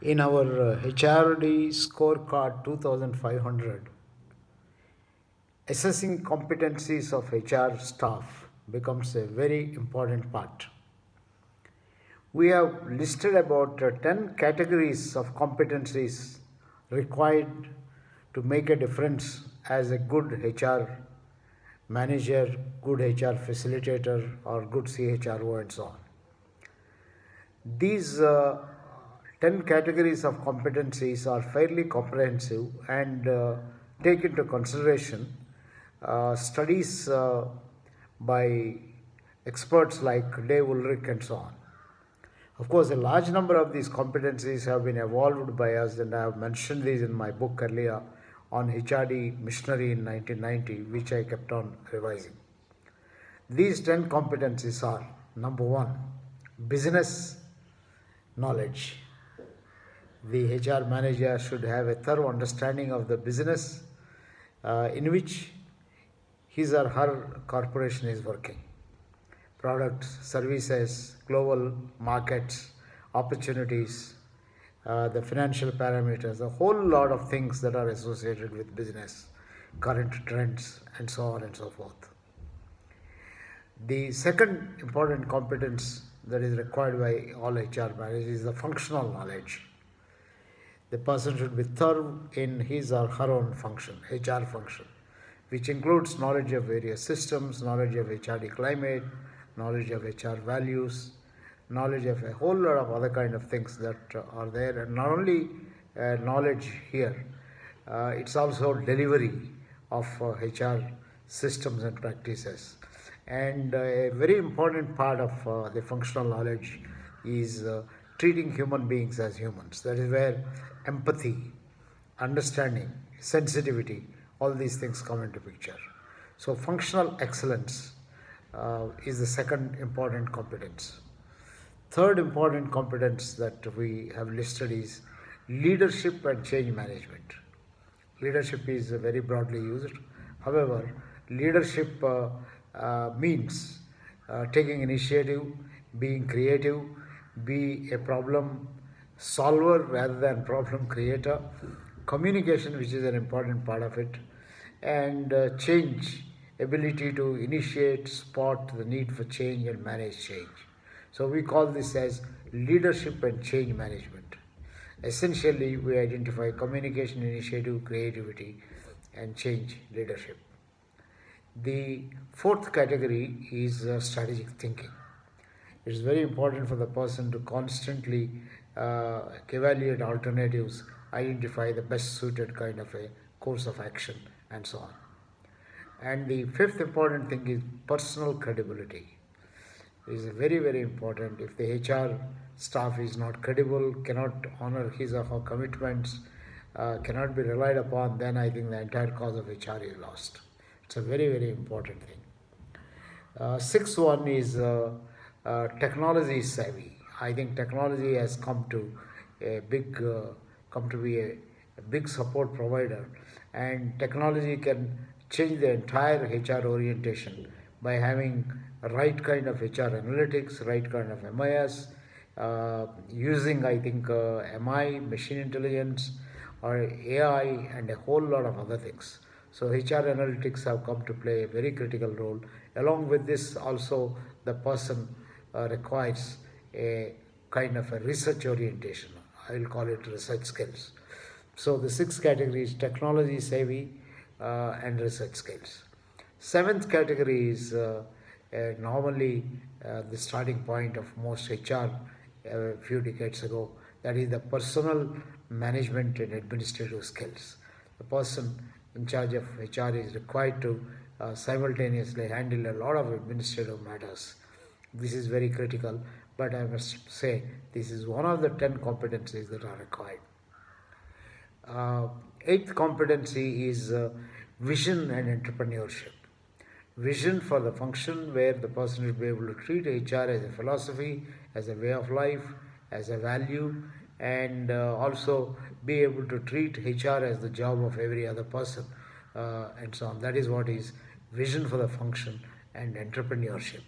In our HRD Score Card 2500, assessing competencies of HR staff becomes a very important part. We have listed about 10 categories of competencies required to make a difference as a good HR manager, good HR facilitator, or good CHRO, and so on. These 10 categories of competencies are fairly comprehensive and take into consideration studies by experts like Dave Ulrich and so on. Of course, a large number of these competencies have been evolved by us, and I have mentioned these in my book earlier on HRD Missionary in 1990, which I kept on revising. These 10 competencies are: number one, business knowledge. The HR manager should have a thorough understanding of the business in which his or her corporation is working. Products, services, global markets, opportunities, the financial parameters, a whole lot of things that are associated with business, current trends, and so on and so forth. The second important competence that is required by all HR managers is the functional knowledge. The person should be thorough in his or her own function, HR function, which includes knowledge of various systems, knowledge of HRD climate, knowledge of HR values, knowledge of a whole lot of other kind of things that are there. And not only knowledge here, it's also delivery of HR systems and practices. And a very important part of the functional knowledge is treating human beings as humans. That is where empathy, understanding, sensitivity, all these things come into picture. So functional excellence is the second important competence. Third important competence that we have listed is leadership and change management. Leadership is very broadly used. However, leadership means taking initiative, being creative, be a problem solver rather than problem creator, communication, which is an important part of it, and change, ability to initiate, spot the need for change and manage change. So we call this as leadership and change management. Essentially, we identify communication, initiative, creativity, and change leadership. The fourth category is strategic thinking. It is very important for the person to constantly evaluate alternatives, identify the best suited kind of a course of action, and so on. And the fifth important thing is personal credibility. It is very, very important. If the HR staff is not credible, cannot honor his or her commitments, cannot be relied upon, then I think the entire cause of HR is lost. It's a very, very important thing. Sixth one is technology savvy. I think technology has come to be a big support provider, and technology can change the entire HR orientation by having right kind of HR analytics, right kind of MIS, using I think MI, machine intelligence, or AI, and a whole lot of other things. So HR analytics have come to play a very critical role. Along with this, also the person requires a kind of a research orientation. I will call it research skills. So the six categories: technology savvy and research skills. Seventh category is normally the starting point of most HR a few decades ago. That is the personal management and administrative skills. The person in charge of HR is required to simultaneously handle a lot of administrative matters. This is very critical, but I must say this is one of the 10 competencies that are required. Eighth competency is vision and entrepreneurship. Vision for the function, where the person will be able to treat HR as a philosophy, as a way of life, as a value, and also be able to treat HR as the job of every other person, and so on. That is what is vision for the function and entrepreneurship,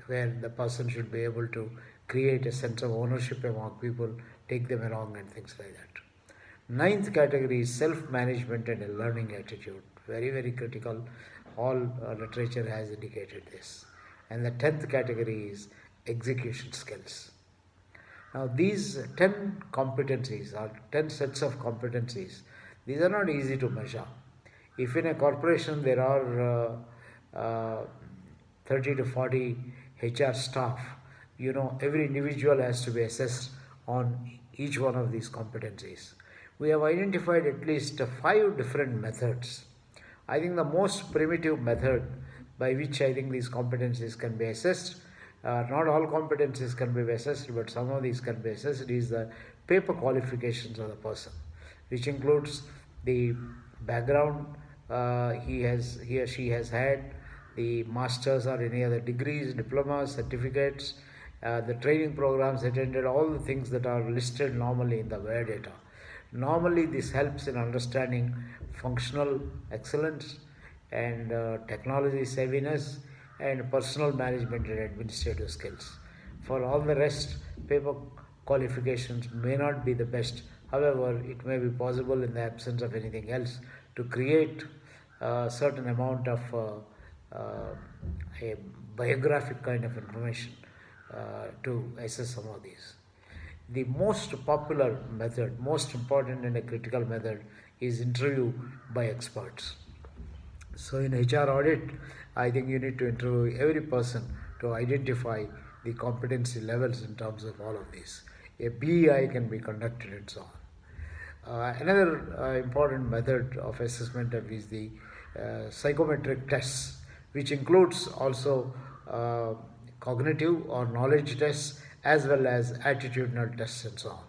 where the person should be able to create a sense of ownership among people, take them along and things like that. Ninth category is self-management and a learning attitude. Very, very critical. All literature has indicated this. And the 10th category is execution skills. Now, these 10 competencies or 10 sets of competencies, these are not easy to measure. If in a corporation there are 30 to 40 HR staff, every individual has to be assessed on each one of these competencies. We have identified at least 5 different methods. I think the most primitive method by which I think these competencies can be assessed, not all competencies can be assessed, but some of these can be assessed, is the paper qualifications of the person, which includes the background he or she has had, the masters or any other degrees, diplomas, certificates, the training programs attended, all the things that are listed normally in the WARE data. Normally this helps in understanding functional excellence and technology savviness and personal management and administrative skills. For all the rest, paper qualifications may not be the best. However, it may be possible in the absence of anything else to create a certain amount of a biographic kind of information to assess some of these. The most popular method, most important and a critical method, is interview by experts. So in HR audit, I think you need to interview every person to identify the competency levels in terms of all of these. A BEI can be conducted and so on. Another important method of assessment is the psychometric tests, which includes also cognitive or knowledge tests as well as attitudinal tests and so on.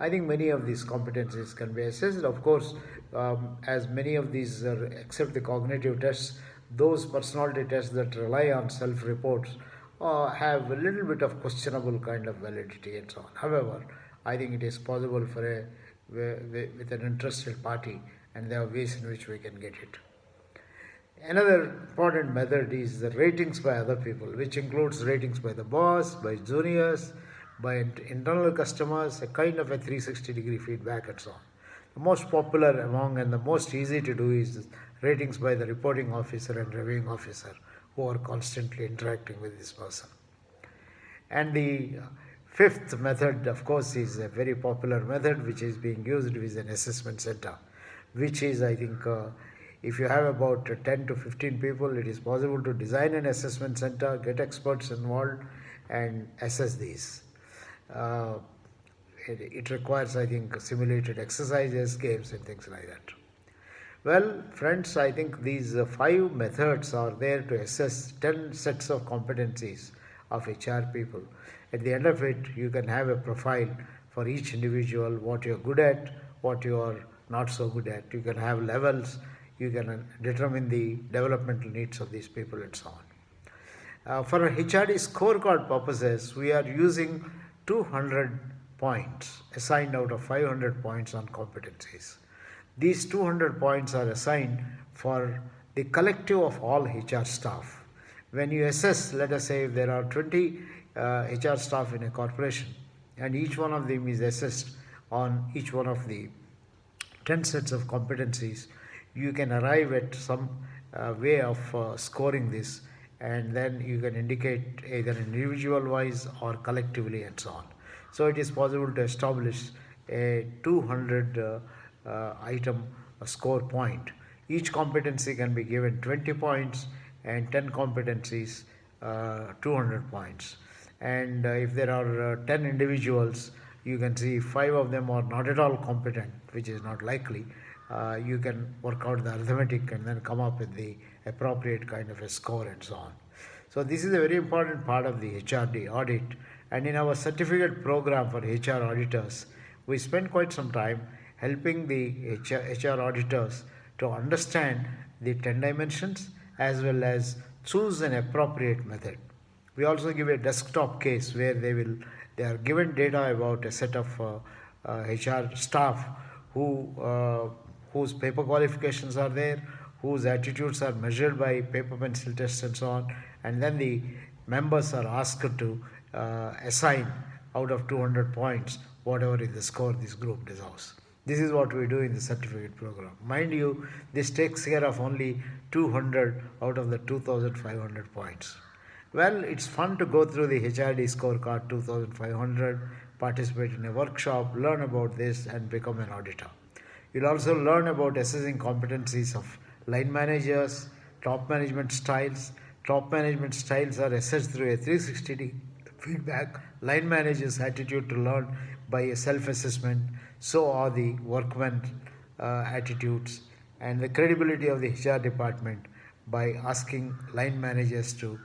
I think many of these competencies can be assessed. Of course, as many of these except the cognitive tests, those personality tests that rely on self-reports have a little bit of questionable kind of validity and so on. However, I think it is possible for with an interested party, and there are ways in which we can get it. Another important method is the ratings by other people, which includes ratings by the boss, by juniors, by internal customers, a kind of a 360-degree feedback and so on. The most popular among and the most easy to do is ratings by the reporting officer and reviewing officer, who are constantly interacting with this person. And the fifth method, of course, is a very popular method which is being used with an assessment center, which is, I think, if you have about 10 to 15 people, it is possible to design an assessment center, get experts involved, and assess these. It requires, I think, simulated exercises, games, and things like that. Well, friends, I think these 5 methods are there to assess 10 sets of competencies of HR people. At the end of it, you can have a profile for each individual, what you're good at, what you are not so good at. You can have levels. You can determine the developmental needs of these people and so on. For HRD Score Card purposes, we are using 200 points assigned out of 500 points on competencies. These 200 points are assigned for the collective of all HR staff. When you assess, let us say if there are 20 HR staff in a corporation, and each one of them is assessed on each one of the 10 sets of competencies, you can arrive at some way of scoring this, and then you can indicate either individual wise or collectively and so on. So it is possible to establish a 200 item score point. Each competency can be given 20 points, and 10 competencies 200 points. And if there are 10 individuals, you can see 5 of them are not at all competent, which is not likely. You can work out the arithmetic and then come up with the appropriate kind of a score and so on. So this is a very important part of the HRD audit. And in our certificate program for HR auditors, we spend quite some time helping the HR auditors to understand the 10 dimensions as well as choose an appropriate method. We also give a desktop case where they are given data about a set of HR staff whose paper qualifications are there, whose attitudes are measured by paper pencil tests and so on, and then the members are asked to assign out of 200 points whatever is the score this group deserves. This is what we do in the certificate program. Mind you, this takes care of only 200 out of the 2500 points. Well, it's fun to go through the HRD Score Card 2500, participate in a workshop, learn about this, and become an auditor. You'll also learn about assessing competencies of line managers, top management styles. Top management styles are assessed through a 360 feedback. Line managers' attitude to learn by a self-assessment. So are the workmen attitudes and the credibility of the HR department by asking line managers to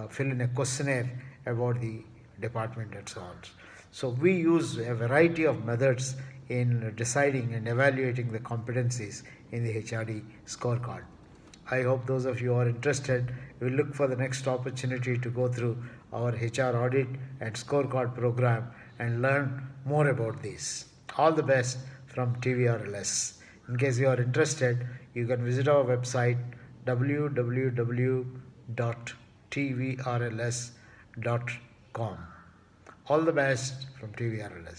fill in a questionnaire about the department and so on. So we use a variety of methods in deciding and evaluating the competencies in the HRD scorecard. I hope those of you who are interested will look for the next opportunity to go through our HR audit and scorecard program and learn more about these. All the best from TVRLS. In case you are interested, you can visit our website www.tvrls.com. All the best from TVRLS.